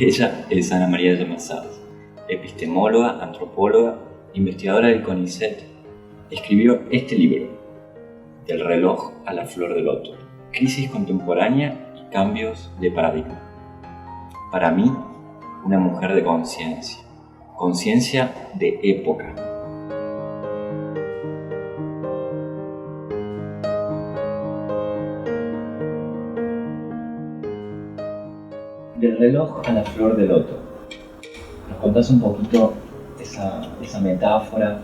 Ella es Ana María Llamazadas, epistemóloga, antropóloga, investigadora del CONICET. Escribió este libro, Del reloj a la flor del loto, crisis contemporánea y cambios de paradigma. Para mí, una mujer de conciencia de época. Del reloj a la flor del loto. ¿Nos contás un poquito esa metáfora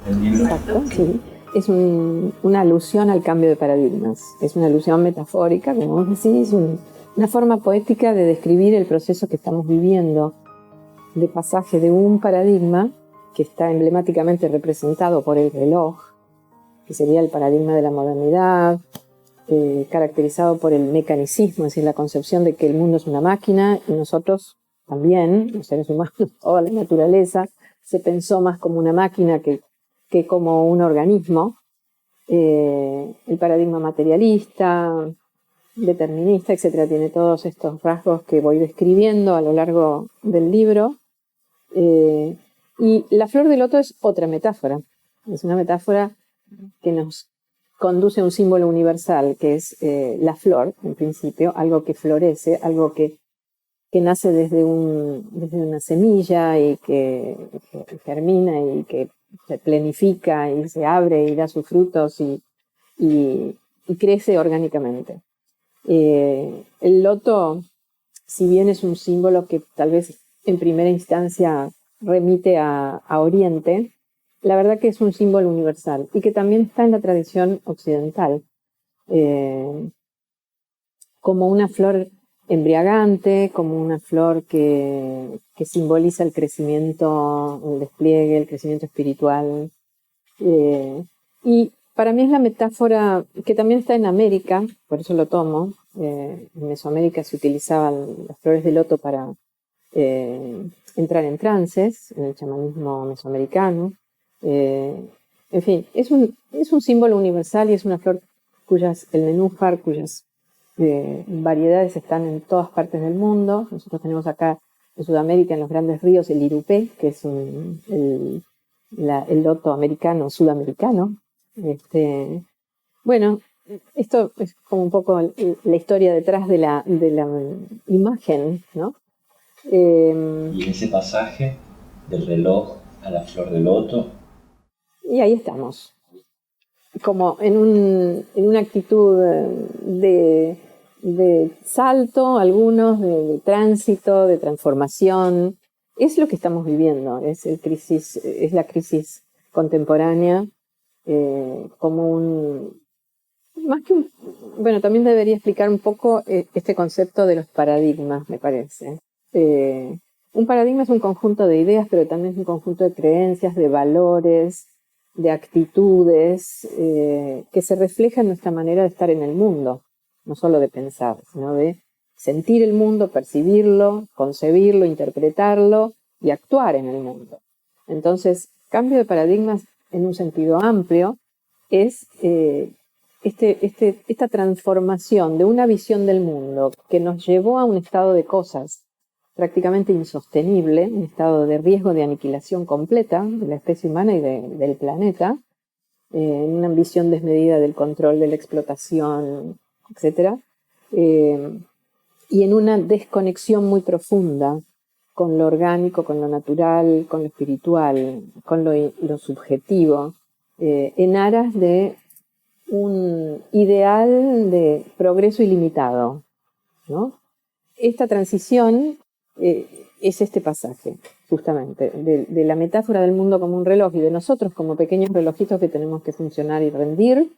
del libro? Exacto, sí. Es una alusión al cambio de paradigmas. Es una alusión metafórica, como vos decís, una forma poética de describir el proceso que estamos viviendo de pasaje de un paradigma que está emblemáticamente representado por el reloj, que sería el paradigma de la modernidad, caracterizado por el mecanicismo, es decir, la concepción de que el mundo es una máquina y nosotros también, los seres humanos, toda la naturaleza, se pensó más como una máquina que como un organismo. El paradigma materialista, determinista, etcétera, tiene todos estos rasgos que voy describiendo a lo largo del libro. Y la flor del loto es otra metáfora. Es una metáfora que nos conduce a un símbolo universal, que es la flor, en principio, algo que florece, algo que nace desde una semilla y que germina y que se plenifica y se abre y da sus frutos y crece orgánicamente. El loto, si bien es un símbolo que tal vez en primera instancia remite a Oriente, la verdad que es un símbolo universal y que también está en la tradición occidental, como una flor embriagante, como una flor que simboliza el crecimiento, el despliegue, el crecimiento espiritual. Y para mí es la metáfora que también está en América, por eso lo tomo. En Mesoamérica se utilizaban las flores de loto para entrar en trances, en el chamanismo mesoamericano. En fin, es un símbolo universal y es una flor el nenúfar, cuyas variedades están en todas partes del mundo. Nosotros tenemos acá en Sudamérica, en los grandes ríos, el irupé, que es el loto americano, sudamericano. Bueno, esto es como un poco la historia detrás de la imagen, ¿no? Y en ese pasaje, del reloj a la flor del loto. Y ahí estamos, como en una actitud de salto, algunos, de tránsito, de transformación. Es lo que estamos viviendo, es la crisis contemporánea, como más que bueno, también debería explicar un poco este concepto de los paradigmas, me parece. Un paradigma es un conjunto de ideas, pero también es un conjunto de creencias, de valores, de actitudes que se reflejan en nuestra manera de estar en el mundo, no solo de pensar, sino de sentir el mundo, percibirlo, concebirlo, interpretarlo y actuar en el mundo. Entonces, cambio de paradigmas en un sentido amplio es esta transformación de una visión del mundo que nos llevó a un estado de cosas prácticamente insostenible, un estado de riesgo de aniquilación completa de la especie humana y del planeta, en una ambición desmedida del control, de la explotación, etc. Y en una desconexión muy profunda con lo orgánico, con lo natural, con lo espiritual, con lo subjetivo, en aras de un ideal de progreso ilimitado, ¿no? Esta transición es este pasaje, justamente, de la metáfora del mundo como un reloj y de nosotros como pequeños relojitos que tenemos que funcionar y rendir,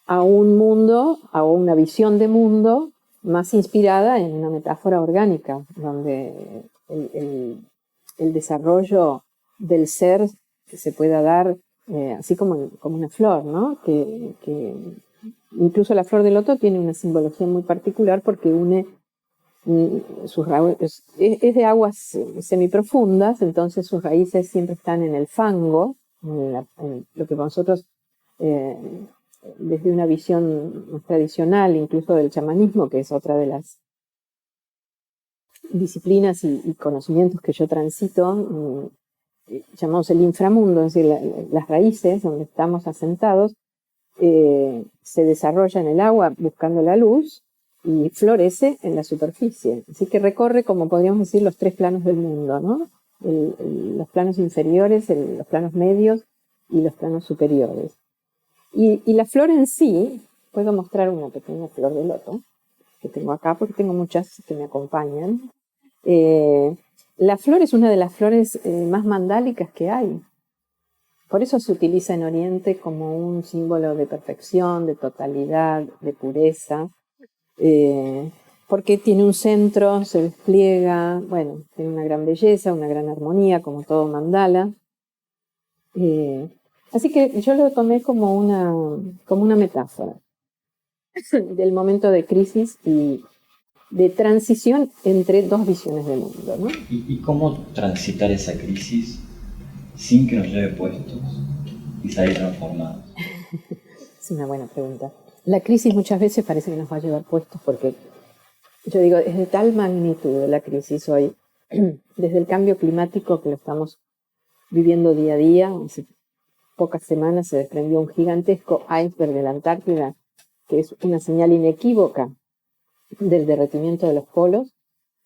a un mundo, a una visión de mundo más inspirada en una metáfora orgánica, donde el desarrollo del ser que se pueda dar así como una flor, ¿no? Que incluso la flor del loto tiene una simbología muy particular porque une sus raíces, es de aguas semiprofundas, entonces sus raíces siempre están en el fango, en lo que nosotros desde una visión más tradicional, incluso del chamanismo, que es otra de las disciplinas y conocimientos que yo transito, llamamos el inframundo, es decir, las raíces donde estamos asentados, se desarrolla en el agua buscando la luz y florece en la superficie. Así que recorre, como podríamos decir, los 3 planos del mundo, ¿no? Los planos inferiores, los planos medios y los planos superiores. Y la flor en sí, puedo mostrar una pequeña flor de loto que tengo acá, porque tengo muchas que me acompañan. La flor es una de las flores más mandálicas que hay. Por eso se utiliza en Oriente como un símbolo de perfección, de totalidad, de pureza, porque tiene un centro, se despliega, bueno, tiene una gran belleza, una gran armonía, como todo mandala. Así que yo lo tomé como una metáfora del momento de crisis y de transición entre 2 visiones del mundo, ¿no? ¿Y cómo transitar esa crisis sin que nos lleve puestos y salir transformados? Es una buena pregunta. La crisis muchas veces parece que nos va a llevar puestos porque, yo digo, es de tal magnitud la crisis hoy, desde el cambio climático que lo estamos viviendo día a día. Hace pocas semanas se desprendió un gigantesco iceberg de la Antártida, que es una señal inequívoca del derretimiento de los polos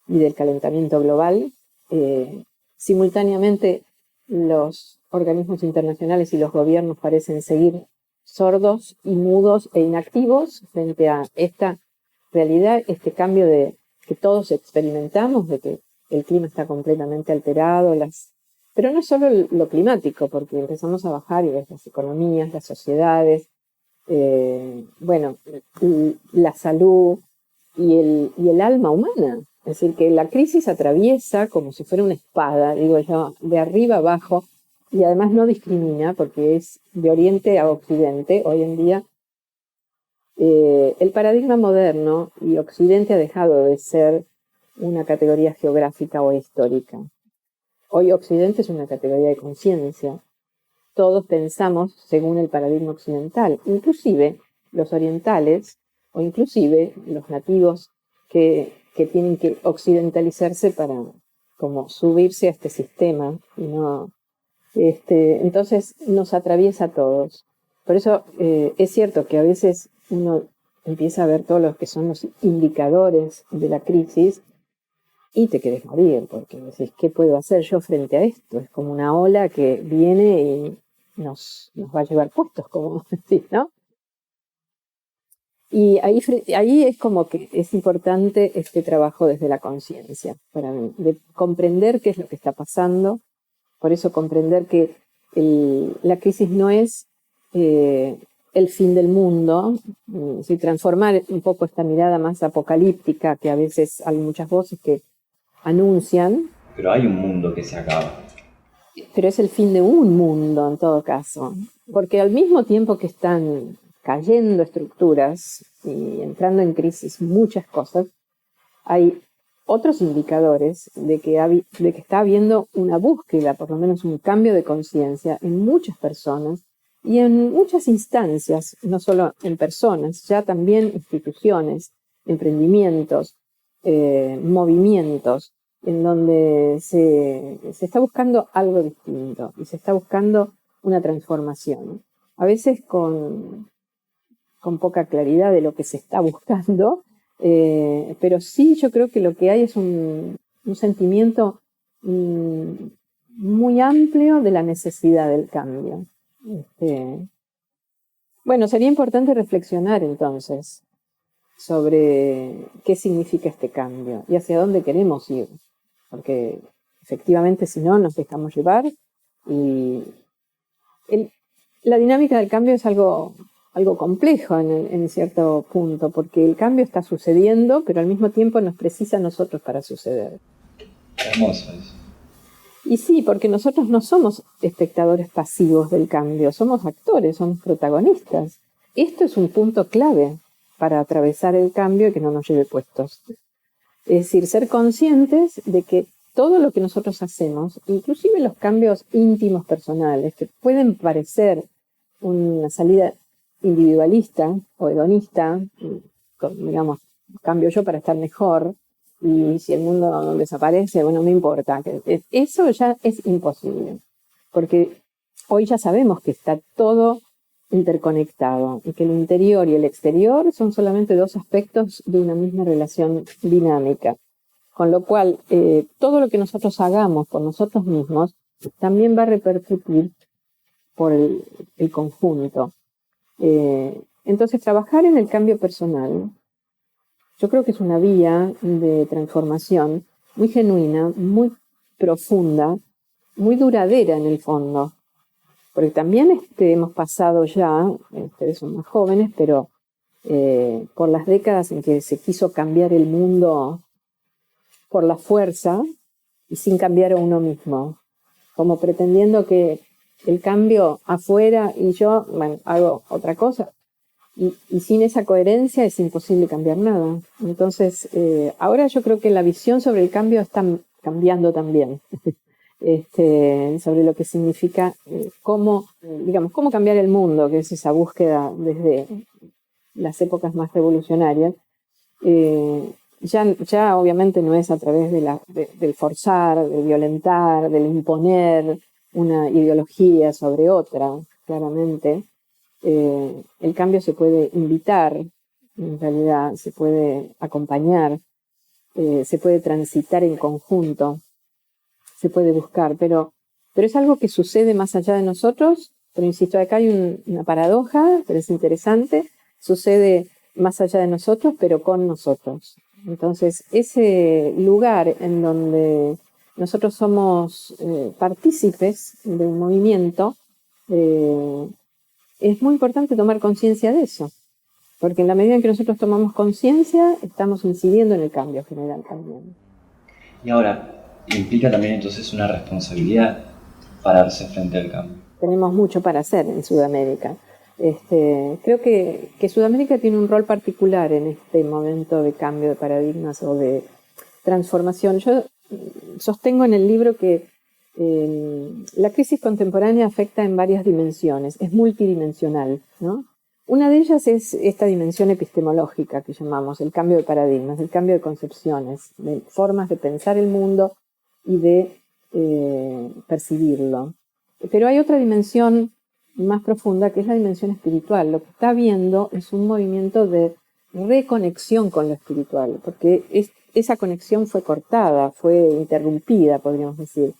y del calentamiento global. Simultáneamente, los organismos internacionales y los gobiernos parecen seguir sordos y mudos e inactivos frente a esta realidad, este cambio que todos experimentamos, de que el clima está completamente alterado, pero no solo lo climático, porque empezamos a bajar y ves las economías, las sociedades, bueno, la salud y el alma humana. Es decir, que la crisis atraviesa como si fuera una espada, digo yo, de arriba abajo, y además no discrimina, porque es de oriente a occidente. Hoy en día el paradigma moderno y occidente ha dejado de ser una categoría geográfica o histórica. Hoy occidente es una categoría de conciencia. Todos pensamos según el paradigma occidental, inclusive los orientales o inclusive los nativos que tienen que occidentalizarse para como subirse a este sistema y no, entonces nos atraviesa a todos. Por eso es cierto que a veces uno empieza a ver todos los que son los indicadores de la crisis y te querés morir, porque decís, ¿qué puedo hacer yo frente a esto? Es como una ola que viene y nos va a llevar puestos, como decís, ¿no? Y ahí es como que es importante este trabajo desde la conciencia, para mí, de comprender qué es lo que está pasando. Por eso comprender que la crisis no es el fin del mundo, transformar un poco esta mirada más apocalíptica que a veces hay muchas voces que anuncian. Pero hay un mundo que se acaba. Pero es el fin de un mundo en todo caso, porque al mismo tiempo que están cayendo estructuras y entrando en crisis muchas cosas, hay otros indicadores de que está habiendo una búsqueda, por lo menos un cambio de conciencia en muchas personas y en muchas instancias, no solo en personas, ya también instituciones, emprendimientos, movimientos, en donde se está buscando algo distinto y se está buscando una transformación. A veces con poca claridad de lo que se está buscando, pero sí yo creo que lo que hay es un sentimiento muy amplio de la necesidad del cambio. Bueno, sería importante reflexionar entonces sobre qué significa este cambio y hacia dónde queremos ir, porque efectivamente si no nos dejamos llevar y la dinámica del cambio es algo complejo en cierto punto, porque el cambio está sucediendo, pero al mismo tiempo nos precisa a nosotros para suceder. Hermoso eso. Y sí, porque nosotros no somos espectadores pasivos del cambio, somos actores, somos protagonistas. Esto es un punto clave para atravesar el cambio y que no nos lleve puestos. Es decir, ser conscientes de que todo lo que nosotros hacemos, inclusive los cambios íntimos personales, que pueden parecer una salida individualista o hedonista, digamos, cambio yo para estar mejor, y si el mundo desaparece, bueno, no importa. Eso ya es imposible, porque hoy ya sabemos que está todo interconectado y que el interior y el exterior son solamente dos aspectos de una misma relación dinámica. Con lo cual, todo lo que nosotros hagamos por nosotros mismos también va a repercutir por el conjunto. Entonces, trabajar en el cambio personal, yo creo que es una vía de transformación muy genuina, muy profunda, muy duradera en el fondo. Porque también hemos pasado ya, ustedes son más jóvenes, pero por las décadas en que se quiso cambiar el mundo por la fuerza y sin cambiar a uno mismo, como pretendiendo que el cambio afuera y yo, bueno, hago otra cosa. Y sin esa coherencia es imposible cambiar nada. Entonces, ahora yo creo que la visión sobre el cambio está cambiando también. Sobre lo que significa cómo cambiar el mundo, que es esa búsqueda desde las épocas más revolucionarias. Ya obviamente no es a través del forzar, del violentar, del imponer una ideología sobre otra, claramente. El cambio se puede invitar, en realidad se puede acompañar, se puede transitar en conjunto, se puede buscar, pero es algo que sucede más allá de nosotros. Pero insisto, acá hay una paradoja, pero es interesante, sucede más allá de nosotros, pero con nosotros. Entonces, ese lugar en donde nosotros somos partícipes de un movimiento, es muy importante tomar conciencia de eso, porque en la medida en que nosotros tomamos conciencia, estamos incidiendo en el cambio general también. Y ahora, implica también entonces una responsabilidad pararse frente al cambio. Tenemos mucho para hacer en Sudamérica. Creo que Sudamérica tiene un rol particular en este momento de cambio de paradigmas o de transformación. Yo sostengo en el libro que la crisis contemporánea afecta en varias dimensiones, es multidimensional, ¿no? Una de ellas es esta dimensión epistemológica que llamamos el cambio de paradigmas, el cambio de concepciones, de formas de pensar el mundo y de percibirlo. Pero hay otra dimensión más profunda que es la dimensión espiritual. Lo que está habiendo es un movimiento de reconexión con lo espiritual, porque esa conexión fue cortada, fue interrumpida, podríamos decir.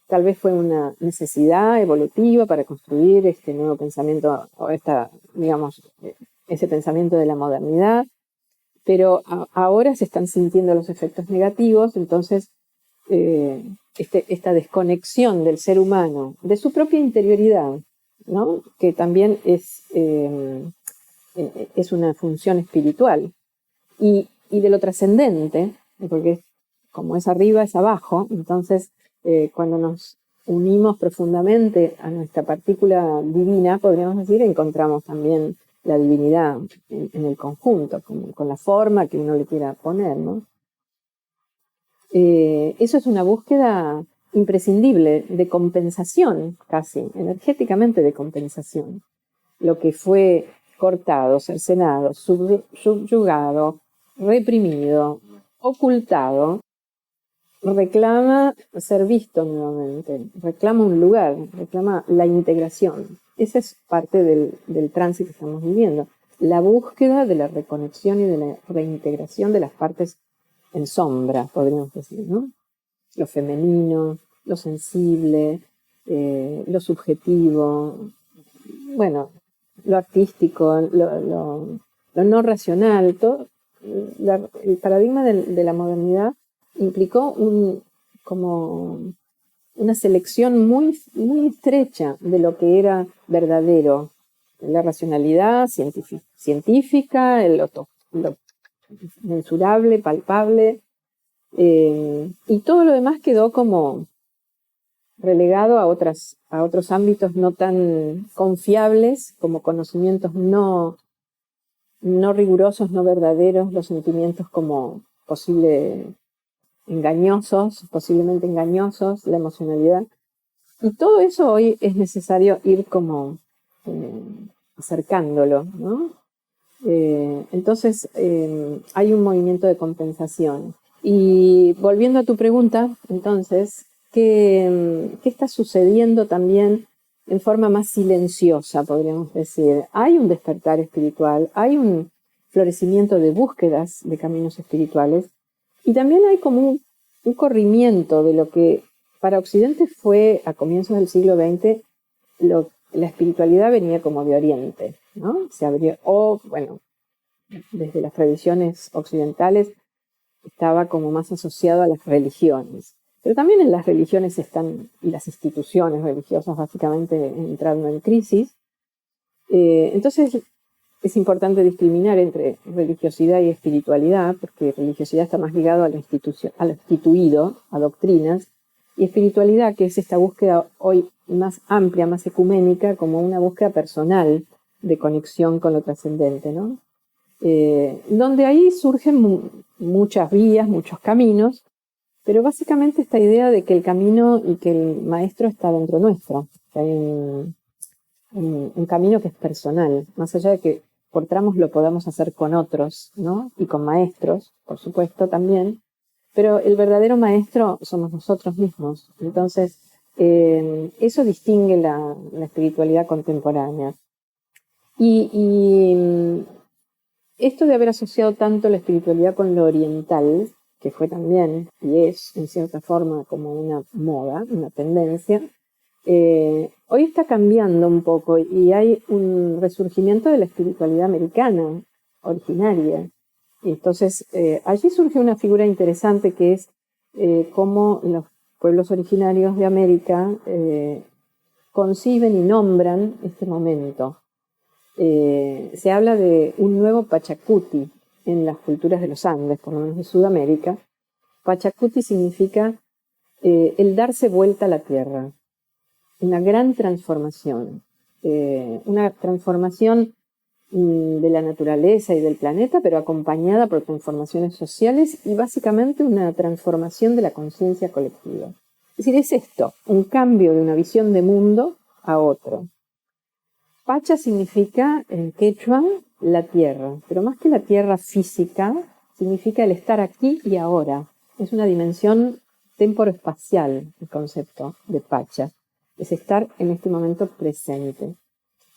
Tal vez fue una necesidad evolutiva para construir este nuevo pensamiento, o ese pensamiento de la modernidad, pero ahora se están sintiendo los efectos negativos. Entonces, esta desconexión del ser humano, de su propia interioridad, ¿no? Que también es una función espiritual, y de lo trascendente, porque como es arriba es abajo. Entonces, cuando nos unimos profundamente a nuestra partícula divina, podríamos decir, encontramos también la divinidad en el conjunto, con la forma que uno le quiera poner, ¿no? Eso es una búsqueda imprescindible de compensación, casi energéticamente de compensación. Lo que fue cortado, cercenado, subyugado, reprimido, ocultado, reclama ser visto nuevamente, reclama un lugar, reclama la integración. Esa es parte del trance que estamos viviendo. La búsqueda de la reconexión y de la reintegración de las partes en sombra, podríamos decir, ¿no? Lo femenino, lo sensible, lo subjetivo, bueno, lo artístico, lo no racional. Todo, el paradigma de la modernidad implicó como una selección muy, muy estrecha de lo que era verdadero, la racionalidad científica, lo mensurable, palpable, y todo lo demás quedó como relegado a otros ámbitos no tan confiables, como conocimientos no rigurosos, no verdaderos, los sentimientos como posiblemente engañosos, la emocionalidad. Y todo eso hoy es necesario ir como acercándolo, ¿no? Entonces hay un movimiento de compensación. Y volviendo a tu pregunta, entonces, ¿qué está sucediendo también en forma más silenciosa, podríamos decir? Hay un despertar espiritual, hay un florecimiento de búsquedas de caminos espirituales, y también hay como un corrimiento de lo que para Occidente fue a comienzos del siglo XX, la espiritualidad venía como de Oriente, ¿no? Se abrió, bueno, desde las tradiciones occidentales estaba como más asociado a las religiones. Pero también en las religiones están, y las instituciones religiosas básicamente entrando en crisis. Entonces es importante discriminar entre religiosidad y espiritualidad, porque religiosidad está más ligado a lo instituido, a doctrinas, y espiritualidad, que es esta búsqueda hoy más amplia, más ecuménica, como una búsqueda personal de conexión con lo trascendente, ¿no? Donde ahí surgen muchas vías, muchos caminos, pero básicamente esta idea de que el camino y que el maestro está dentro nuestro, que hay un camino que es personal, más allá de que por tramos lo podamos hacer con otros, ¿no? Y con maestros, por supuesto, también, pero el verdadero maestro somos nosotros mismos. Entonces, eso distingue la espiritualidad contemporánea. Y esto de haber asociado tanto la espiritualidad con lo oriental, que fue también y es en cierta forma como una moda, una tendencia, hoy está cambiando un poco y hay un resurgimiento de la espiritualidad americana originaria. Y entonces allí surge una figura interesante que es cómo los pueblos originarios de América conciben y nombran este momento. Se habla de un nuevo Pachacuti en las culturas de los Andes, por lo menos de Sudamérica. Pachacuti significa el darse vuelta a la tierra, una gran transformación, una transformación de la naturaleza y del planeta, pero acompañada por transformaciones sociales y básicamente una transformación de la conciencia colectiva. Es decir, es esto, un cambio de una visión de mundo a otro. Pacha significa en quechua la tierra, pero más que la tierra física, significa el estar aquí y ahora. Es una dimensión temporoespacial el concepto de Pacha, es estar en este momento presente.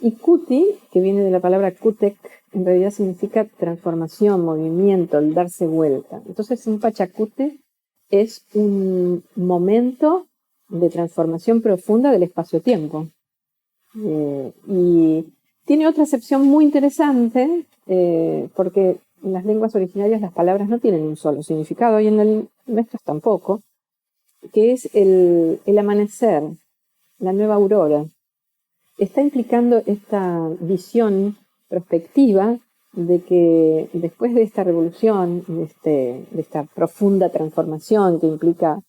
Y Kuti, que viene de la palabra Kutek, en realidad significa transformación, movimiento, el darse vuelta. Entonces un Pachacute es un momento de transformación profunda del espacio-tiempo. Y tiene otra acepción muy interesante, porque en las lenguas originarias las palabras no tienen un solo significado, y en nuestras tampoco, que es el amanecer, la nueva aurora. Está implicando esta visión prospectiva de que después de esta revolución, de esta profunda transformación que implica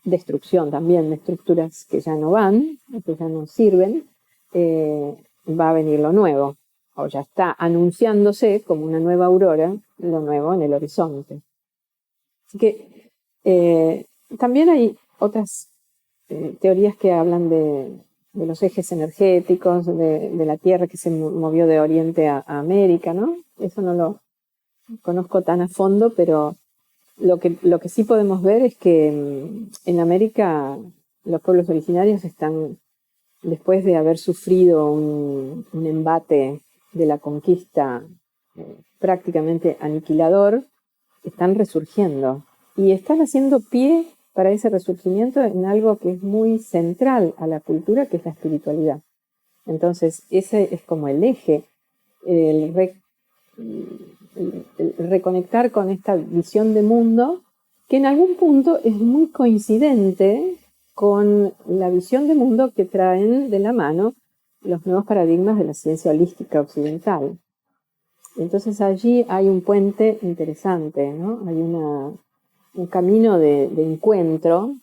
destrucción también de estructuras que ya no van, que ya no sirven, va a venir lo nuevo, o ya está anunciándose como una nueva aurora, lo nuevo en el horizonte. Así que también hay otras teorías que hablan de los ejes energéticos, de la Tierra que se movió de Oriente a América, ¿no? Eso no lo conozco tan a fondo, pero lo que sí podemos ver es que en América los pueblos originarios están, después de haber sufrido un embate de la conquista prácticamente aniquilador, están resurgiendo y están haciendo pie para ese resurgimiento en algo que es muy central a la cultura, que es la espiritualidad. Entonces, ese es como el eje, el reconectar con esta visión de mundo, que en algún punto es muy coincidente con la visión de mundo que traen de la mano los nuevos paradigmas de la ciencia holística occidental. Entonces allí hay un puente interesante, ¿no? Hay un camino de encuentro.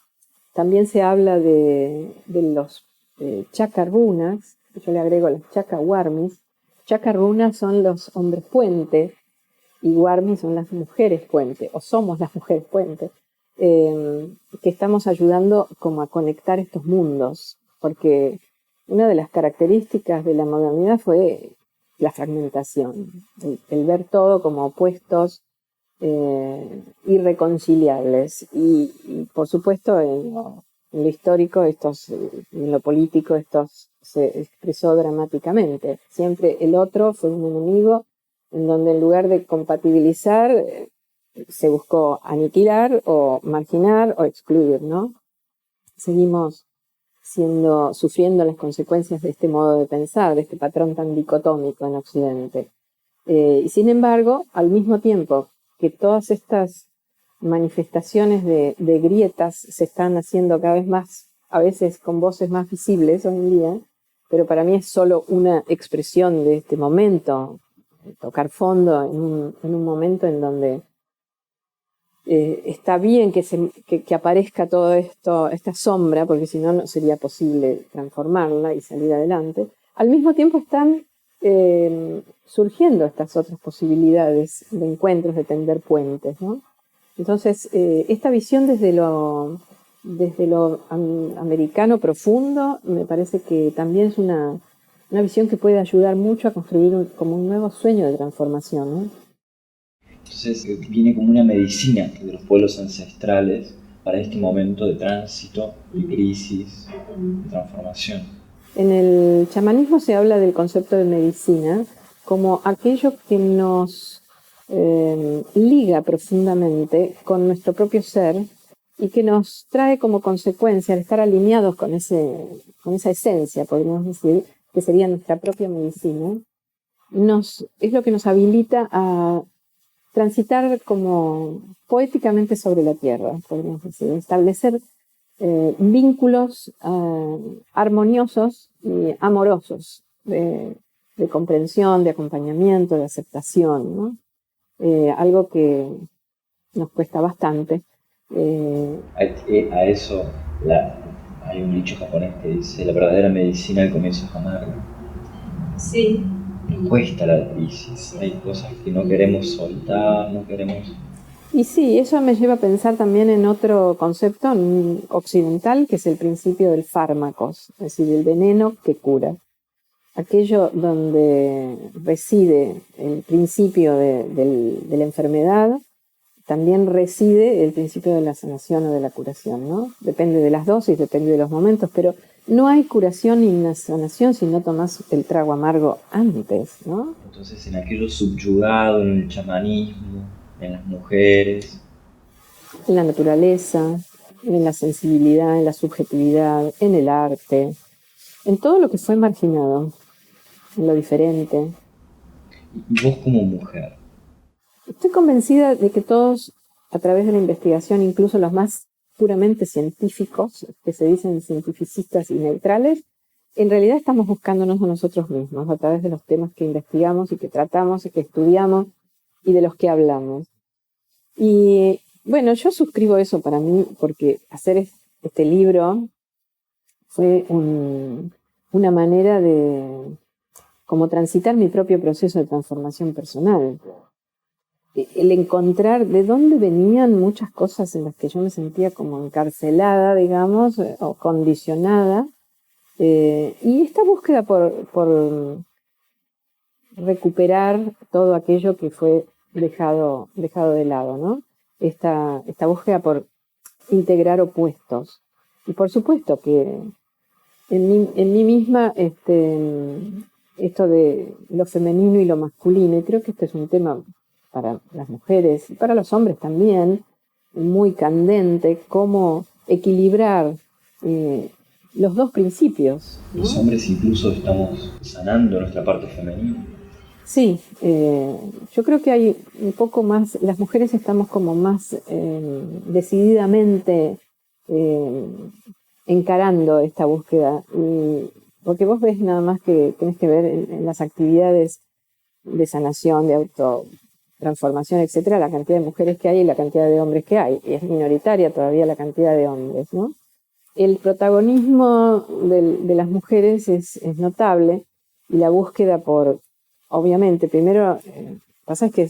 También se habla de los chakarrunas, yo le agrego las chakawarmis. Chakarrunas son los hombres puente y warmis son las mujeres puente, o somos las mujeres puente, que estamos ayudando como a conectar estos mundos, porque una de las características de la modernidad fue la fragmentación, el ver todo como opuestos irreconciliables. Y por supuesto en lo histórico, en lo político, esto se expresó dramáticamente. Siempre el otro fue un enemigo en donde en lugar de compatibilizar, se buscó aniquilar o marginar o excluir, ¿no? Seguimos sufriendo las consecuencias de este modo de pensar, de este patrón tan dicotómico en Occidente. Y sin embargo, al mismo tiempo que todas estas manifestaciones de grietas se están haciendo cada vez más, a veces con voces más visibles hoy en día, pero para mí es solo una expresión de este momento, tocar fondo en un momento en donde está bien que aparezca todo esto, esta sombra, porque si no, no sería posible transformarla y salir adelante. Al mismo tiempo están surgiendo estas otras posibilidades de encuentros, de tender puentes, ¿no? Entonces, esta visión desde lo americano profundo me parece que también es una visión que puede ayudar mucho a construir como un nuevo sueño de transformación, ¿no? Entonces viene como una medicina de los pueblos ancestrales para este momento de tránsito, de crisis, de transformación. En el chamanismo se habla del concepto de medicina como aquello que nos liga profundamente con nuestro propio ser y que nos trae como consecuencia, al estar alineados con esa esencia, podríamos decir, que sería nuestra propia medicina, es lo que nos habilita a transitar como poéticamente sobre la tierra, podríamos decir, establecer vínculos armoniosos y amorosos de comprensión, de acompañamiento, de aceptación, ¿no? Algo que nos cuesta bastante. A eso hay un dicho japonés que dice: la verdadera medicina al comienzo es amarga. Sí. Cuesta la crisis, sí. Hay cosas que no queremos soltar, no queremos... Y sí, eso me lleva a pensar también en otro concepto occidental, que es el principio del fármacos, es decir, el veneno que cura. Aquello donde reside el principio de la enfermedad, también reside el principio de la sanación o de la curación, ¿no? Depende de las dosis, depende de los momentos, pero no hay curación ni sanación si no tomas el trago amargo antes, ¿no? Entonces, en aquello subjugado, en el chamanismo, en las mujeres, en la naturaleza, en la sensibilidad, en la subjetividad, en el arte, en todo lo que fue marginado, en lo diferente. Y vos como mujer, estoy convencida de que todos, a través de la investigación, incluso los más puramente científicos, que se dicen cientificistas y neutrales, en realidad estamos buscándonos a nosotros mismos a través de los temas que investigamos y que tratamos y que estudiamos y de los que hablamos. Y bueno, yo suscribo eso para mí porque hacer este libro fue una manera de como transitar mi propio proceso de transformación personal. El encontrar de dónde venían muchas cosas en las que yo me sentía como encarcelada, digamos, o condicionada. Y esta búsqueda por recuperar todo aquello que fue dejado de lado, ¿no? Esta búsqueda por integrar opuestos. Y por supuesto que en mí misma esto de lo femenino y lo masculino, y creo que este es un tema para las mujeres y para los hombres también, muy candente, cómo equilibrar los dos principios, ¿no? Los hombres incluso estamos sanando nuestra parte femenina. Sí, yo creo que hay un poco más, las mujeres estamos como más decididamente encarando esta búsqueda, porque vos ves nada más que tenés que ver en las actividades de sanación, de autotransformación, etcétera, la cantidad de mujeres que hay y la cantidad de hombres que hay, y es minoritaria todavía la cantidad de hombres, ¿no? El protagonismo de las mujeres es notable, y la búsqueda por, obviamente, primero, pasa es que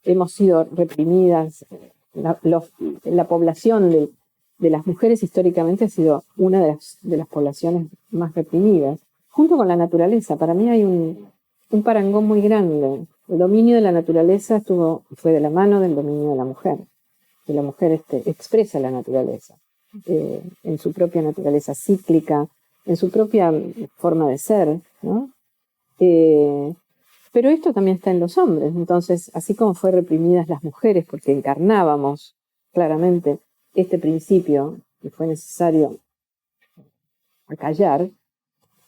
hemos sido reprimidas, la población de las mujeres históricamente ha sido una de las poblaciones más reprimidas, junto con la naturaleza. Para mí hay un parangón muy grande. El dominio de la naturaleza fue de la mano del dominio de la mujer. Y la mujer expresa la naturaleza, en su propia naturaleza cíclica, en su propia forma de ser, ¿no? Pero esto también está en los hombres. Entonces, así como fue reprimidas las mujeres porque encarnábamos claramente este principio y fue necesario acallar,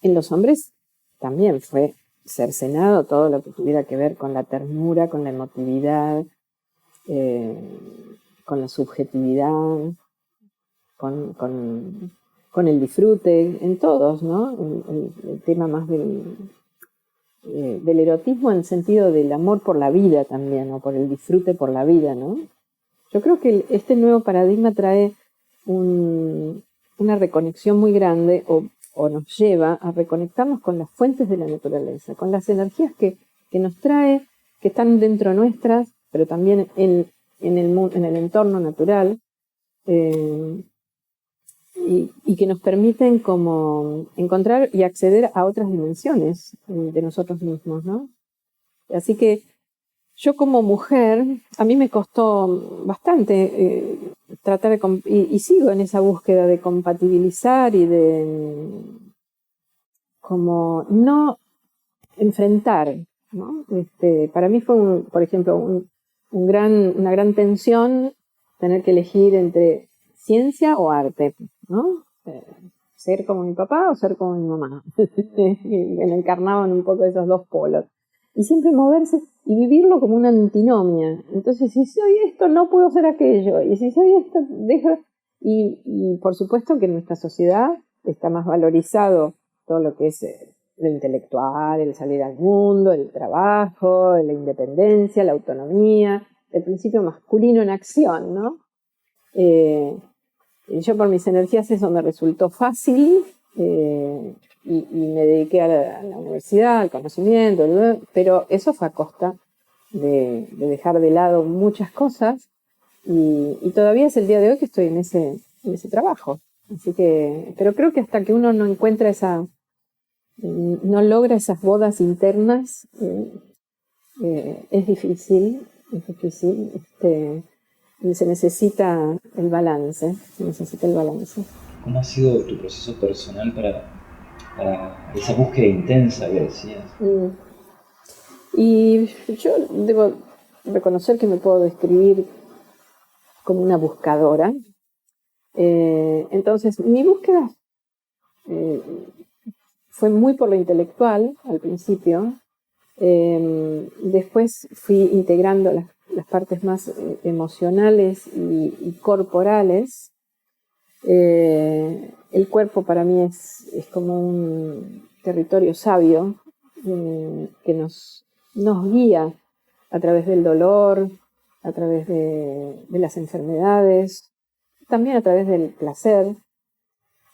en los hombres también fue cercenado todo lo que tuviera que ver con la ternura, con la emotividad, con la subjetividad, con el disfrute, en todos, ¿no? El tema más del erotismo en el sentido del amor por la vida también, o por el disfrute por la vida, ¿no? Yo creo que este nuevo paradigma trae una reconexión muy grande, o nos lleva a reconectarnos con las fuentes de la naturaleza, con las energías que nos trae, que están dentro nuestras, pero también en el entorno natural, y que nos permiten como encontrar y acceder a otras dimensiones de nosotros mismos, ¿no? Así que yo como mujer, a mí me costó bastante tratar de, y sigo en esa búsqueda de compatibilizar y de como no enfrentar, ¿no? Para mí fue, por ejemplo, una gran tensión tener que elegir entre ciencia o arte, ¿no? Ser como mi papá o ser como mi mamá. Me encarnaban un poco esos dos polos. Y siempre moverse y vivirlo como una antinomia. Entonces, si soy esto, no puedo ser aquello. Y si soy esto, dejo... Y por supuesto que en nuestra sociedad está más valorizado todo lo que es lo intelectual, el salir al mundo, el trabajo, la independencia, la autonomía, el principio masculino en acción, ¿no? Yo por mis energías eso me resultó fácil, y me dediqué a la universidad, al conocimiento, pero eso fue a costa de dejar de lado muchas cosas, y todavía es el día de hoy que estoy en ese trabajo. Así que, pero creo que hasta que uno no encuentra no logra esas bodas internas, es difícil, y se necesita el balance, ¿Cómo ha sido tu proceso personal para esa búsqueda intensa que decías? Y yo debo reconocer que me puedo describir como una buscadora. Entonces, mi búsqueda fue muy por lo intelectual al principio. Después fui integrando las partes más emocionales y corporales. El cuerpo para mí es como un territorio sabio, que nos guía a través del dolor, a través de las enfermedades, también a través del placer,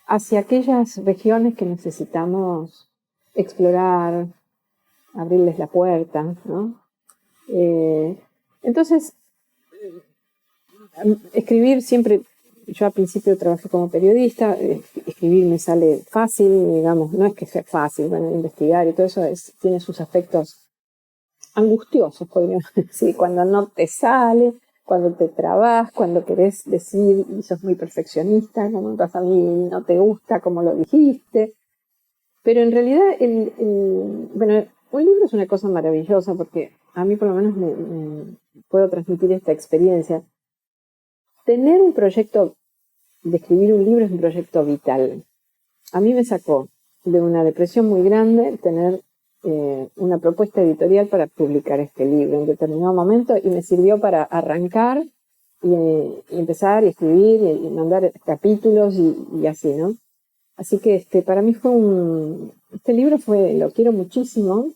hacia aquellas regiones que necesitamos explorar, abrirles la puerta, ¿no? Entonces, escribir siempre, yo al principio trabajé como periodista, escribir me sale fácil, digamos, no es que sea fácil, bueno, investigar y todo eso tiene sus aspectos angustiosos, podríamos decir, cuando no te sale, cuando te trabas, cuando querés decir y sos muy perfeccionista, como pasa a mí, no te gusta como lo dijiste. Pero en realidad, bueno, un libro es una cosa maravillosa porque a mí por lo menos me puedo transmitir esta experiencia. Tener un proyecto de escribir un libro es un proyecto vital. A mí me sacó de una depresión muy grande tener una propuesta editorial para publicar este libro en determinado momento, y me sirvió para arrancar y empezar y escribir y mandar capítulos y así, ¿no? Así que para mí fue este libro lo quiero muchísimo.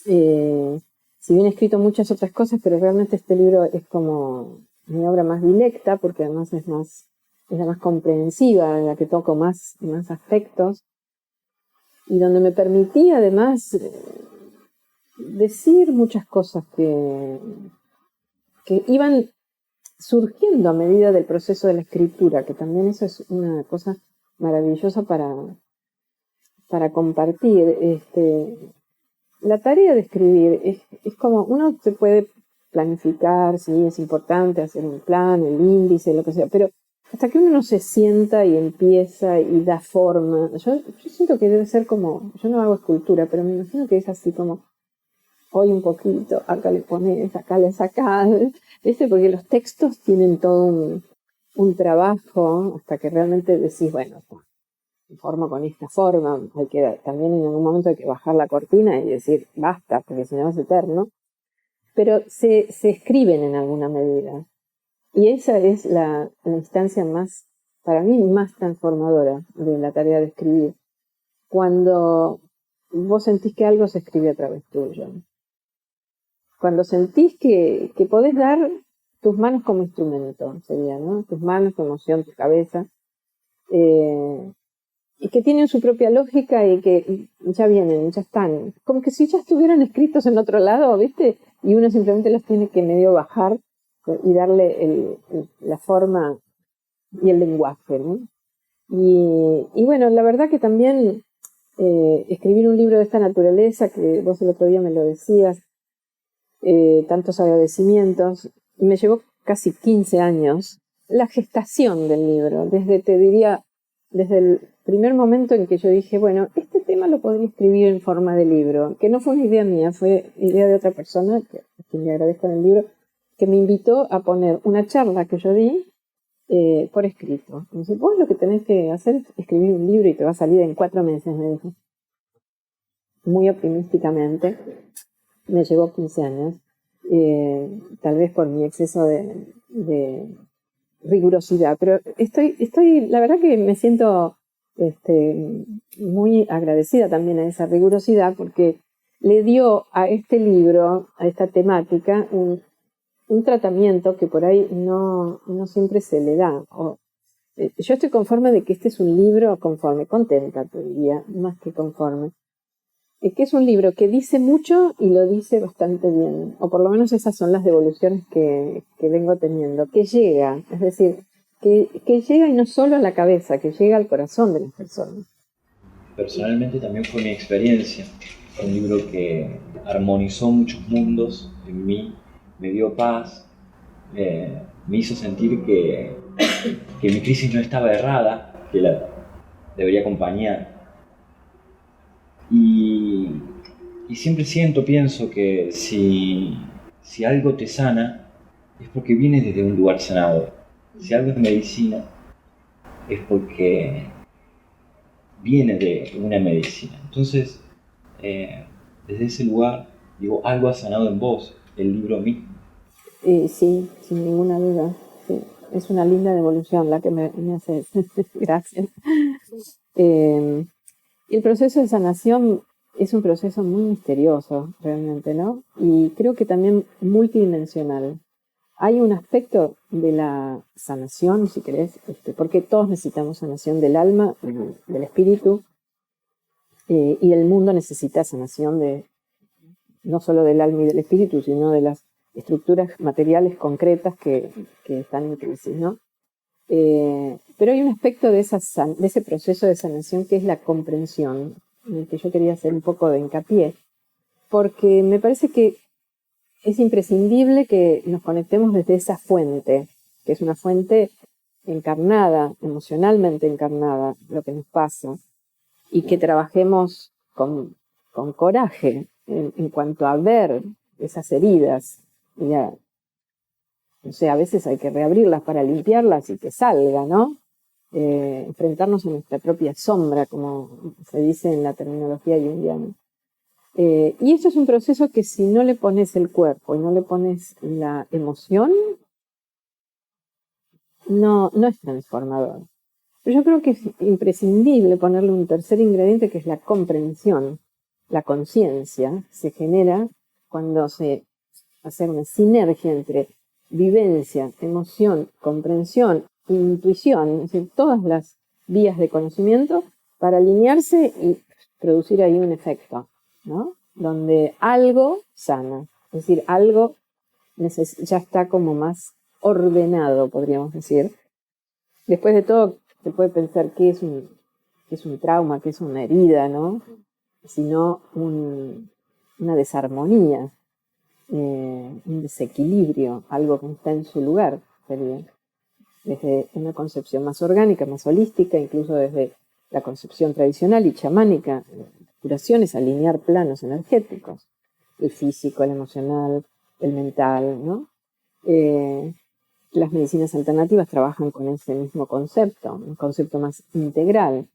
Si bien he escrito muchas otras cosas, pero realmente este libro es como mi obra más directa, porque además es la más comprensiva, en la que toco más aspectos, y donde me permití además decir muchas cosas que iban surgiendo a medida del proceso de la escritura, que también eso es una cosa maravillosa para compartir. La tarea de escribir es como, uno se puede planificar, sí, es importante hacer un plan, el índice, lo que sea, pero hasta que uno no se sienta y empieza y da forma, yo siento que debe ser como, yo no hago escultura, pero me imagino que es así como, hoy un poquito, acá le pones, acá le sacás, ¿viste? Porque los textos tienen todo un trabajo hasta que realmente decís, bueno, me formo con esta forma, también en algún momento hay que bajar la cortina y decir, basta, porque si no es eterno, pero se escriben en alguna medida. Y esa es la instancia más, para mí, más transformadora de la tarea de escribir. Cuando vos sentís que algo se escribe a través tuyo. Cuando sentís que podés dar tus manos como instrumento, sería, ¿no? Tus manos, tu emoción, tu cabeza. Y que tienen su propia lógica y que ya vienen, ya están. Como que si ya estuvieran escritos en otro lado, ¿viste? Y uno simplemente los tiene que medio bajar y darle la forma y el lenguaje, ¿no? Y bueno, la verdad que también escribir un libro de esta naturaleza, que vos el otro día me lo decías, tantos agradecimientos, me llevó casi 15 años la gestación del libro, desde el primer momento en que yo dije, bueno, este tema lo podría escribir en forma de libro, que no fue una idea mía, fue idea de otra persona, a quien le agradezco en el libro, que me invitó a poner una charla que yo di por escrito. Me dice, vos lo que tenés que hacer es escribir un libro y te va a salir en 4 meses, me dijo. Muy optimísticamente. Me llevó 15 años, tal vez por mi exceso de rigurosidad, pero la verdad que me siento muy agradecida también a esa rigurosidad porque le dio a este libro, a esta temática, un tratamiento que por ahí no siempre se le da. Yo estoy conforme de que este es un libro contenta, te diría, más que conforme. Que es un libro que dice mucho y lo dice bastante bien, o por lo menos esas son las devoluciones que vengo teniendo, que llega, es decir, que llega y no solo a la cabeza, que llega al corazón de las personas. Personalmente también fue mi experiencia, un libro que armonizó muchos mundos en mí, me dio paz, me hizo sentir que mi crisis no estaba errada, que la debería acompañar. Y siempre pienso que si algo te sana, es porque viene desde un lugar sanador. Si algo es medicina, es porque viene de una medicina. Entonces, desde ese lugar, digo, algo ha sanado en vos, el libro mismo. Sí, sin ninguna duda. Sí. Es una linda devolución la que me haces. Gracias. El proceso de sanación es un proceso muy misterioso, realmente, ¿no? Y creo que también multidimensional. Hay un aspecto de la sanación, si querés, porque todos necesitamos sanación del alma, del espíritu, y el mundo necesita sanación no solo del alma y del espíritu, sino de las estructuras materiales concretas que están en crisis, ¿no? Pero hay un aspecto de ese proceso de sanación que es la comprensión, en el que yo quería hacer un poco de hincapié, porque me parece que es imprescindible que nos conectemos desde esa fuente, que es una fuente encarnada, emocionalmente encarnada, lo que nos pasa, y que trabajemos con coraje en cuanto a ver esas heridas. O sea, a veces hay que reabrirlas para limpiarlas y que salga, ¿no? Enfrentarnos a nuestra propia sombra, como se dice en la terminología junguiana. Y esto es un proceso que si no le pones el cuerpo y no le pones la emoción, no es transformador. Pero yo creo que es imprescindible ponerle un tercer ingrediente que es la comprensión. La conciencia se genera cuando se hace una sinergia entre vivencia, emoción, comprensión, intuición, es decir, todas las vías de conocimiento para alinearse y producir ahí un efecto, ¿no? Donde algo sana, es decir, algo ya está como más ordenado, podríamos decir. Después de todo, se puede pensar qué es qué es un trauma, qué es una herida, ¿no? Sino una desarmonía, un desequilibrio, algo que no está en su lugar, sería. Desde una concepción más orgánica, más holística, incluso desde la concepción tradicional y chamánica, curación es alinear planos energéticos, el físico, el emocional, el mental, ¿no? Las medicinas alternativas trabajan con ese mismo concepto, un concepto más integral.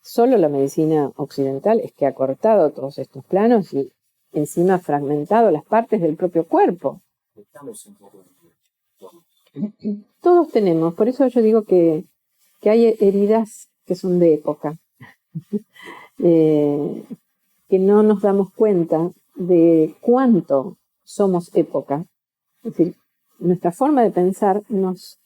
Solo la medicina occidental es que ha cortado todos estos planos y encima ha fragmentado las partes del propio cuerpo. Todos tenemos, por eso yo digo que hay heridas que son de época, que no nos damos cuenta de cuánto somos época. Es decir, nuestra forma de pensar nos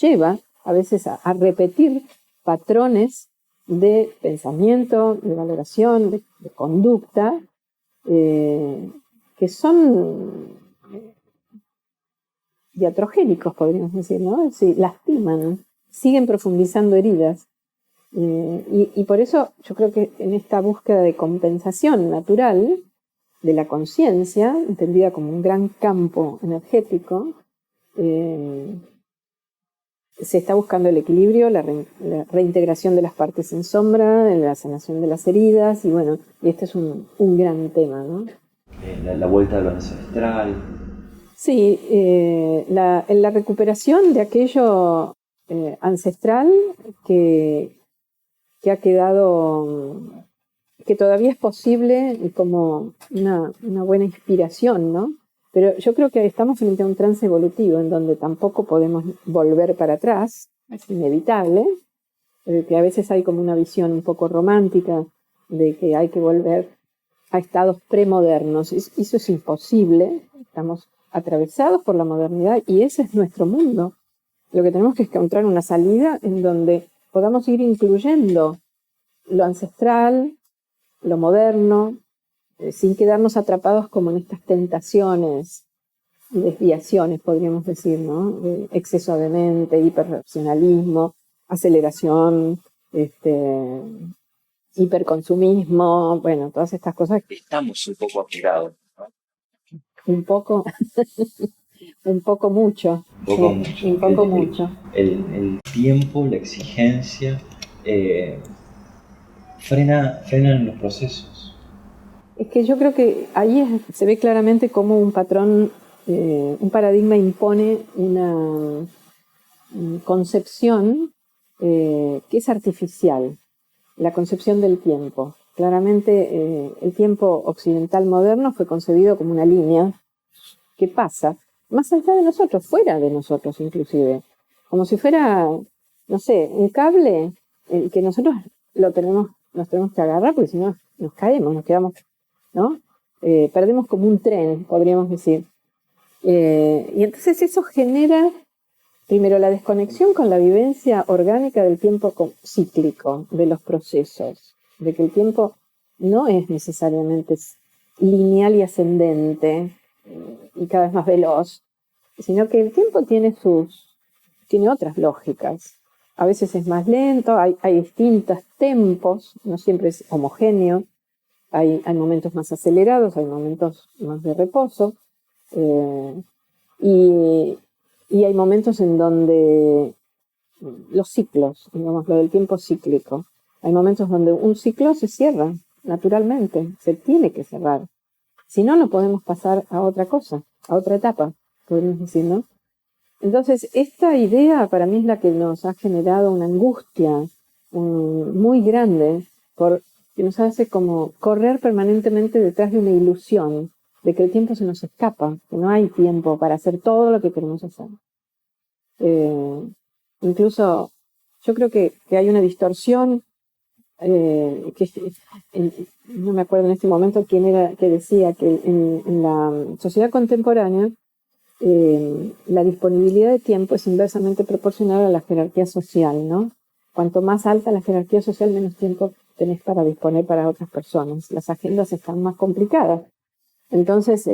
lleva a veces a repetir patrones de pensamiento, de valoración, de conducta, que son diatrogénicos, podríamos decir, ¿no? Es decir, lastiman, siguen profundizando heridas. Y por eso yo creo que en esta búsqueda de compensación natural de la conciencia, entendida como un gran campo energético, se está buscando el equilibrio, la reintegración de las partes en sombra, la sanación de las heridas, y bueno, y este es un gran tema, ¿no? La vuelta a lo ancestral. Sí, la recuperación de aquello ancestral que ha quedado, que todavía es posible como una buena inspiración, ¿no? Pero yo creo que estamos frente a un trance evolutivo en donde tampoco podemos volver para atrás, es inevitable, que a veces hay como una visión un poco romántica de que hay que volver a estados premodernos. Eso es imposible, estamos atravesados por la modernidad y ese es nuestro mundo. Lo que tenemos que es encontrar una salida en donde podamos ir incluyendo lo ancestral, lo moderno, sin quedarnos atrapados como en estas tentaciones y desviaciones, podríamos decir, ¿no? Exceso de mente, hiperracionalismo, aceleración, hiperconsumismo, bueno, todas estas cosas. Estamos un poco apurados, ¿no? Un poco, un poco mucho. Un poco mucho. Un poco mucho. El tiempo, la exigencia, frenan los procesos. Es que yo creo que ahí se ve claramente cómo un patrón, un paradigma impone una concepción que es artificial, la concepción del tiempo. Claramente el tiempo occidental moderno fue concebido como una línea que pasa más allá de nosotros, fuera de nosotros inclusive, como si fuera, no sé, un cable que nosotros nos tenemos que agarrar porque si no nos caemos, nos quedamos, ¿no? Perdemos como un tren, podríamos decir. Y entonces eso genera, primero, la desconexión con la vivencia orgánica del tiempo cíclico, de los procesos, de que el tiempo no es necesariamente lineal y ascendente y cada vez más veloz, sino que el tiempo tiene otras lógicas. A veces es más lento, hay distintos tempos, no siempre es homogéneo. Hay momentos más acelerados, hay momentos más de reposo, y hay momentos en donde los ciclos, digamos, lo del tiempo cíclico, hay momentos donde un ciclo se cierra naturalmente, se tiene que cerrar. Si no, no podemos pasar a otra cosa, a otra etapa, podemos decir, ¿no? Entonces, esta idea para mí es la que nos ha generado una angustia muy grande que nos hace como correr permanentemente detrás de una ilusión de que el tiempo se nos escapa, que no hay tiempo para hacer todo lo que queremos hacer. Incluso yo creo que hay una distorsión, no me acuerdo en este momento quién era que decía que en la sociedad contemporánea la disponibilidad de tiempo es inversamente proporcional a la jerarquía social, ¿no? Cuanto más alta la jerarquía social, menos tiempo tenés para disponer para otras personas. Las agendas están más complicadas. Entonces,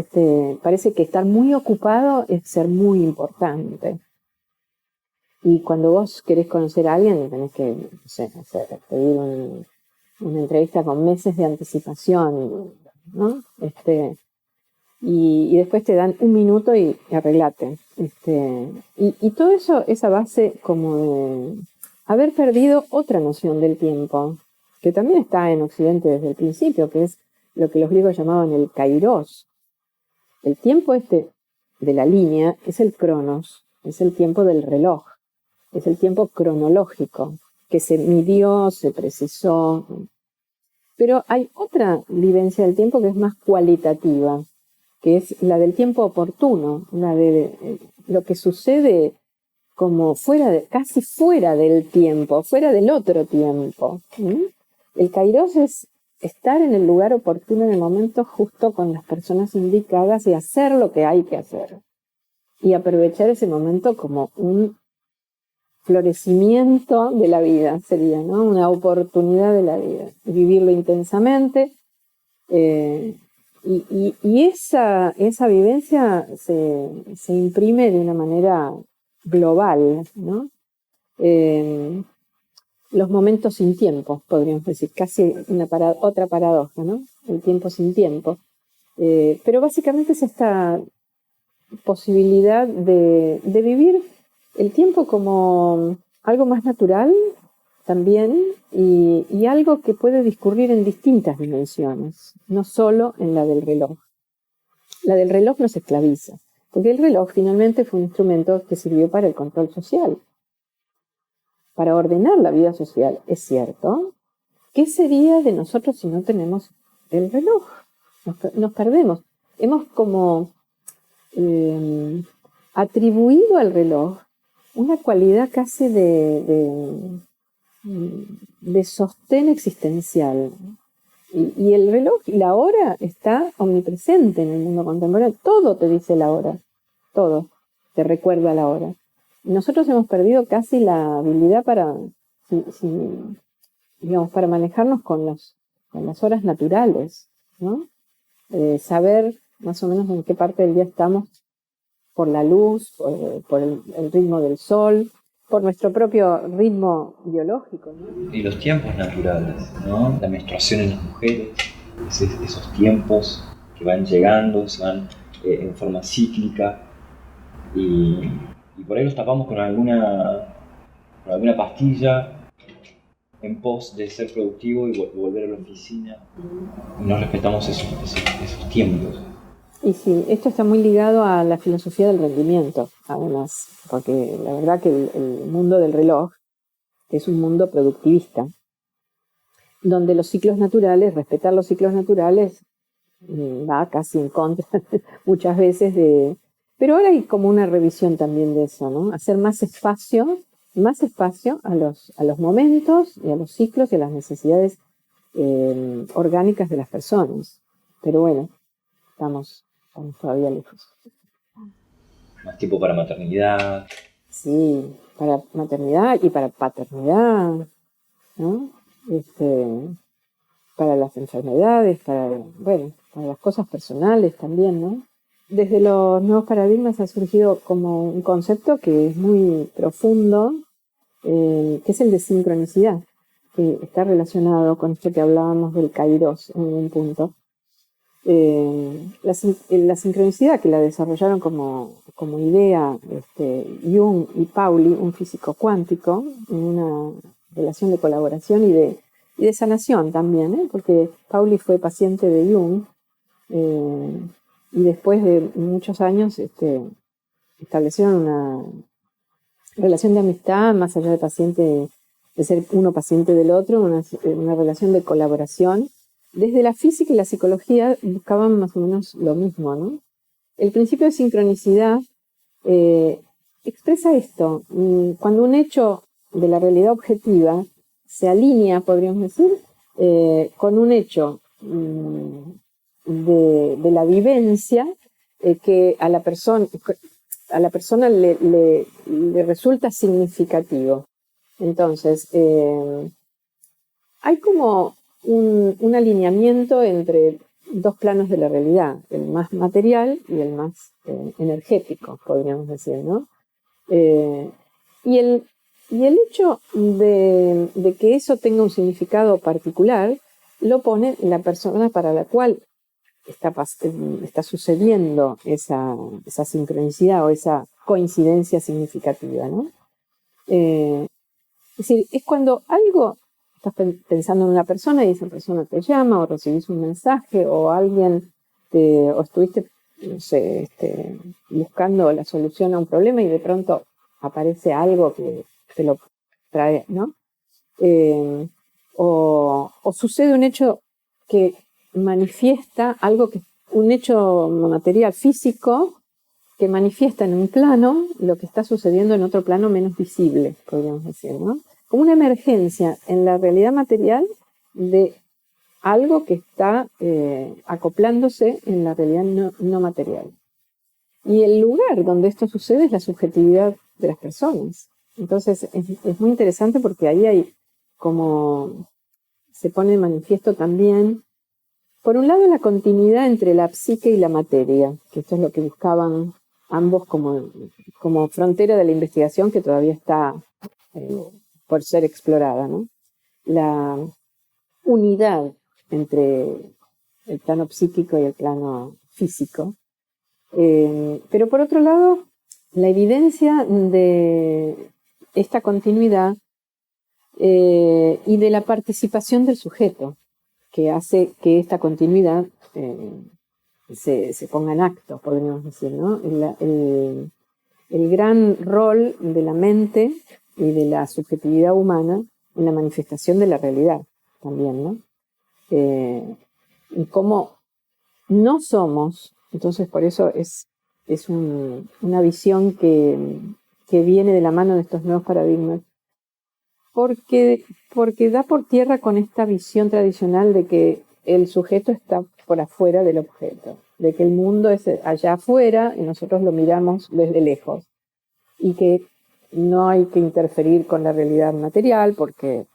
parece que estar muy ocupado es ser muy importante. Y cuando vos querés conocer a alguien, tenés que, no sé, pedir una entrevista con meses de anticipación, ¿no? Y después te dan un minuto y arreglate. Y todo eso es a base como de haber perdido otra noción del tiempo, que también está en Occidente desde el principio, que es lo que los griegos llamaban el kairos. El tiempo de la línea es el cronos, es el tiempo del reloj, es el tiempo cronológico, que se midió, se precisó. Pero hay otra vivencia del tiempo que es más cualitativa, que es la del tiempo oportuno, la de lo que sucede como casi fuera del tiempo, fuera del otro tiempo. El kairos es estar en el lugar oportuno en el momento justo con las personas indicadas y hacer lo que hay que hacer. Y aprovechar ese momento como un florecimiento de la vida, sería, ¿no? Una oportunidad de la vida. Vivirlo intensamente. Y esa vivencia se imprime de una manera global, ¿no? Los momentos sin tiempo, podríamos decir, casi otra paradoja, ¿no? El tiempo sin tiempo. Pero básicamente es esta posibilidad de vivir el tiempo como algo más natural también y algo que puede discurrir en distintas dimensiones, no solo en la del reloj. La del reloj nos esclaviza, porque el reloj finalmente fue un instrumento que sirvió para el control social, para ordenar la vida social, es cierto. ¿Qué sería de nosotros si no tenemos el reloj? Nos perdemos. Hemos como atribuido al reloj una cualidad casi de sostén existencial. Y el reloj, la hora, está omnipresente en el mundo contemporáneo. Todo te dice la hora, todo te recuerda la hora. Nosotros hemos perdido casi la habilidad para manejarnos con las horas naturales, ¿no? Saber más o menos en qué parte del día estamos por la luz, por el ritmo del sol, por nuestro propio ritmo biológico, ¿no? Y los tiempos naturales, ¿no? La menstruación en las mujeres, esos tiempos que van llegando, se van en forma cíclica y por ahí los tapamos con alguna pastilla en pos de ser productivo y volver a la oficina. Y no respetamos esos tiempos. Y sí, esto está muy ligado a la filosofía del rendimiento, además, porque la verdad que el mundo del reloj es un mundo productivista, donde los ciclos naturales, respetar los ciclos naturales, va casi en contra muchas veces de... Pero ahora hay como una revisión también de eso, ¿no? Hacer más espacio a los momentos y a los ciclos y a las necesidades orgánicas de las personas. Pero bueno, estamos todavía lejos. Más tiempo para maternidad. Sí, para maternidad y para paternidad, ¿no? Para las enfermedades, para las cosas personales también, ¿no? Desde los nuevos paradigmas ha surgido como un concepto que es muy profundo, que es el de sincronicidad, que está relacionado con esto que hablábamos del kairos en un punto. La sincronicidad, que la desarrollaron como idea Jung y Pauli, un físico cuántico, en una relación de colaboración y de sanación también, porque Pauli fue paciente de Jung y después de muchos años establecieron una relación de amistad más allá de ser uno paciente del otro, una relación de colaboración. Desde la física y la psicología buscaban más o menos lo mismo, ¿no? El principio de sincronicidad expresa esto. Cuando un hecho de la realidad objetiva se alinea, podríamos decir, con un hecho de la vivencia que a la persona le resulta significativo. Entonces, hay como un alineamiento entre dos planos de la realidad, el más material y el más energético, podríamos decir, ¿no? Y el hecho de que eso tenga un significado particular lo pone la persona para la cual está sucediendo esa sincronicidad o esa coincidencia significativa, ¿no? Es decir, es cuando algo, estás pensando en una persona y esa persona te llama o recibís un mensaje o alguien o estuviste, no sé, buscando la solución a un problema y de pronto aparece algo que te lo trae, ¿no? O sucede un hecho que manifiesta un hecho material físico que manifiesta en un plano lo que está sucediendo en otro plano menos visible, podríamos decir, ¿no? Como una emergencia en la realidad material de algo que está acoplándose en la realidad no material. Y el lugar donde esto sucede es la subjetividad de las personas. Entonces es muy interesante porque ahí hay como se pone de manifiesto también, por un lado, la continuidad entre la psique y la materia, que esto es lo que buscaban ambos como frontera de la investigación que todavía está por ser explorada, ¿no? La unidad entre el plano psíquico y el plano físico. Pero por otro lado, la evidencia de esta continuidad y de la participación del sujeto, que hace que esta continuidad se ponga en acto, podríamos decir, ¿no? El gran rol de la mente y de la subjetividad humana en la manifestación de la realidad también, ¿no? Y cómo no somos, entonces por eso es una visión que viene de la mano de estos nuevos paradigmas, porque da por tierra con esta visión tradicional de que el sujeto está por afuera del objeto, de que el mundo es allá afuera y nosotros lo miramos desde lejos, y que no hay que interferir con la realidad material porque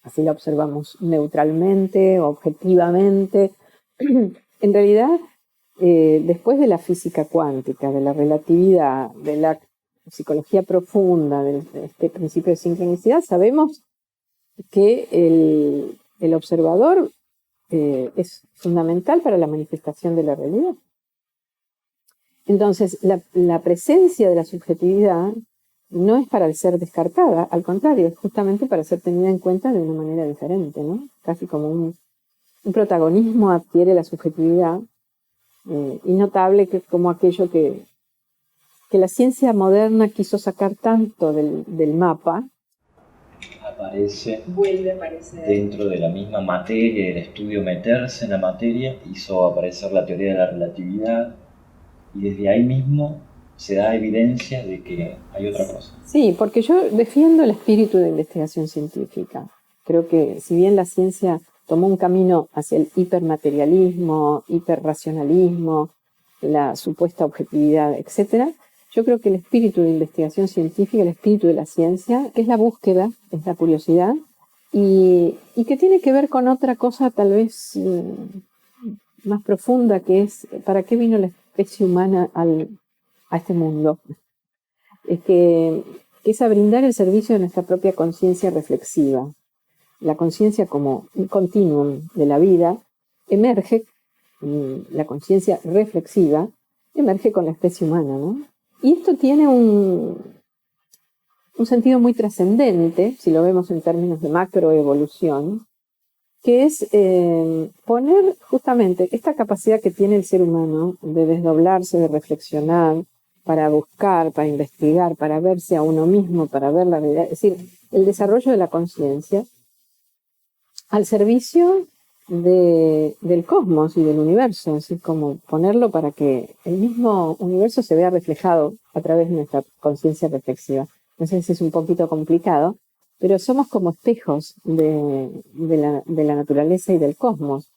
así la observamos neutralmente, objetivamente. En realidad, después de la física cuántica, de la relatividad, de la psicología profunda, de este principio de sincronicidad, sabemos que el observador es fundamental para la manifestación de la realidad. Entonces, la presencia de la subjetividad no es para ser descartada, al contrario, es justamente para ser tenida en cuenta de una manera diferente, ¿no? Casi como un protagonismo adquiere la subjetividad, y notable que como aquello que la ciencia moderna quiso sacar tanto del mapa. Vuelve a aparecer dentro de la misma materia, el estudio meterse en la materia, hizo aparecer la teoría de la relatividad, y desde ahí mismo se da evidencia de que hay otra cosa. Sí, porque yo defiendo el espíritu de investigación científica. Creo que si bien la ciencia tomó un camino hacia el hipermaterialismo, hiperracionalismo, la supuesta objetividad, etc., yo creo que el espíritu de investigación científica, el espíritu de la ciencia, es la búsqueda, es la curiosidad, y que tiene que ver con otra cosa tal vez más profunda, que es ¿para qué vino la especie humana a este mundo? Es que es a brindar el servicio de nuestra propia conciencia reflexiva. La conciencia como un continuum de la vida emerge, la conciencia reflexiva emerge con la especie humana, ¿no? Y esto tiene un sentido muy trascendente, si lo vemos en términos de macroevolución, que es poner justamente esta capacidad que tiene el ser humano de desdoblarse, de reflexionar, para buscar, para investigar, para verse a uno mismo, para ver la realidad, es decir, el desarrollo de la conciencia al servicio del cosmos y del universo, es decir, como ponerlo para que el mismo universo se vea reflejado a través de nuestra conciencia reflexiva. No sé si es un poquito complicado, pero somos como espejos de la naturaleza y del cosmos.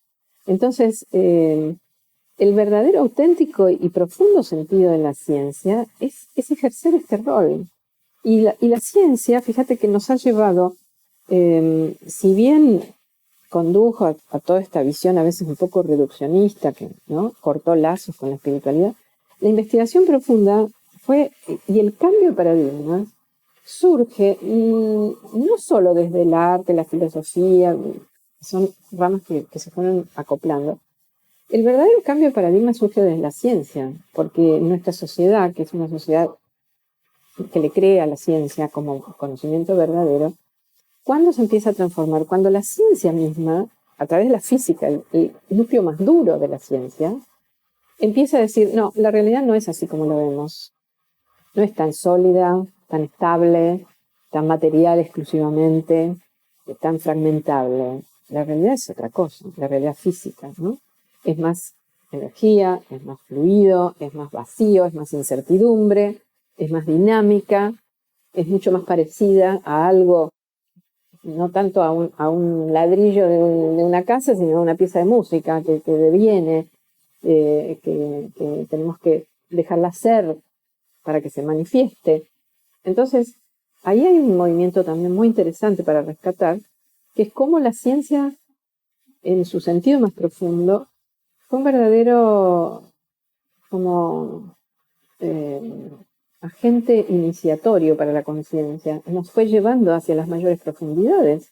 Entonces, el verdadero, auténtico y profundo sentido de la ciencia es ejercer este rol. Y la ciencia, fíjate que nos ha llevado, si bien condujo a toda esta visión a veces un poco reduccionista, que ¿no? cortó lazos con la espiritualidad, la investigación profunda y el cambio de paradigmas surge no solo desde el arte, la filosofía, son ramas que se fueron acoplando. El verdadero cambio de paradigma surge desde la ciencia, porque nuestra sociedad, que es una sociedad que le cree a la ciencia como conocimiento verdadero, ¿cuándo se empieza a transformar? Cuando la ciencia misma, a través de la física, el núcleo más duro de la ciencia, empieza a decir, no, la realidad no es así como lo vemos. No es tan sólida, tan estable, tan material exclusivamente, tan fragmentable. La realidad es otra cosa, la realidad física, ¿no? Es más energía, es más fluido, es más vacío, es más incertidumbre, es más dinámica, es mucho más parecida a algo, no tanto a un ladrillo de una casa, sino a una pieza de música que deviene, que tenemos que dejarla ser para que se manifieste. Entonces, ahí hay un movimiento también muy interesante para rescatar, que es cómo la ciencia, en su sentido más profundo, fue un verdadero como agente iniciatorio para la conciencia. Nos fue llevando hacia las mayores profundidades,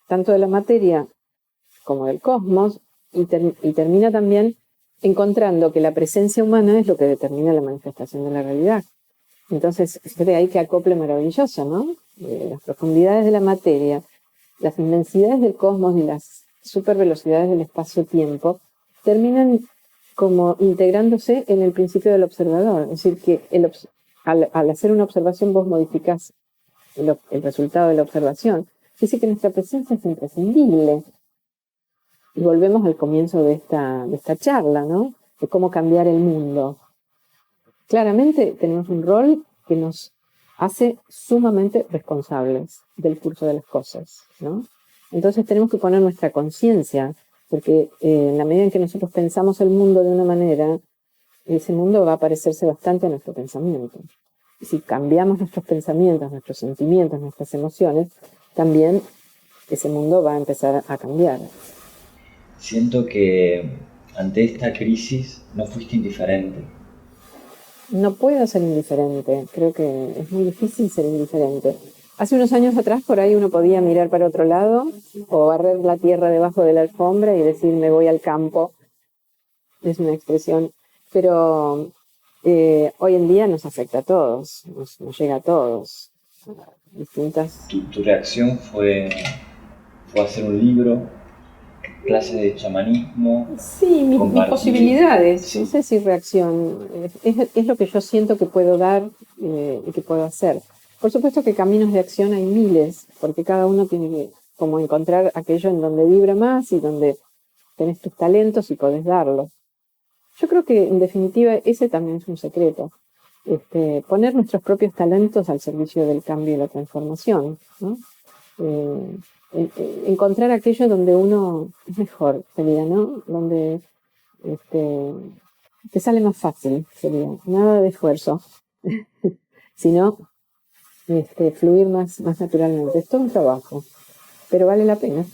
tanto de la materia como del cosmos, y termina también encontrando que la presencia humana es lo que determina la manifestación de la realidad. Entonces, de ahí que acople maravilloso, ¿no? Las profundidades de la materia, las inmensidades del cosmos y las supervelocidades del espacio-tiempo terminan como integrándose en el principio del observador. Es decir, que al hacer una observación vos modificás el resultado de la observación. Dice que nuestra presencia es imprescindible. Y volvemos al comienzo de esta charla, ¿no? De cómo cambiar el mundo. Claramente tenemos un rol que nos hace sumamente responsables del curso de las cosas, ¿no? Entonces tenemos que poner nuestra conciencia, porque en la medida en que nosotros pensamos el mundo de una manera, ese mundo va a parecerse bastante a nuestro pensamiento. Y si cambiamos nuestros pensamientos, nuestros sentimientos, nuestras emociones, también ese mundo va a empezar a cambiar. Siento que ante esta crisis no fuiste indiferente. No puedo ser indiferente, creo que es muy difícil ser indiferente. Hace unos años atrás por ahí uno podía mirar para otro lado o barrer la tierra debajo de la alfombra y decir me voy al campo, es una expresión, pero hoy en día nos afecta a todos, nos llega a todos. Distintas. Tu reacción fue hacer un libro, clase de chamanismo. Sí, mis posibilidades, sí. No sé si reacción, es lo que yo siento que puedo dar y que puedo hacer. Por supuesto que caminos de acción hay miles, porque cada uno tiene que como encontrar aquello en donde vibra más y donde tenés tus talentos y podés darlos. Yo creo que en definitiva ese también es un secreto, poner nuestros propios talentos al servicio del cambio y la transformación, ¿no? Encontrar aquello donde uno es mejor, sería, ¿no? Donde te sale más fácil, sería, nada de esfuerzo, sino fluir más naturalmente. Es todo un trabajo, pero vale la pena.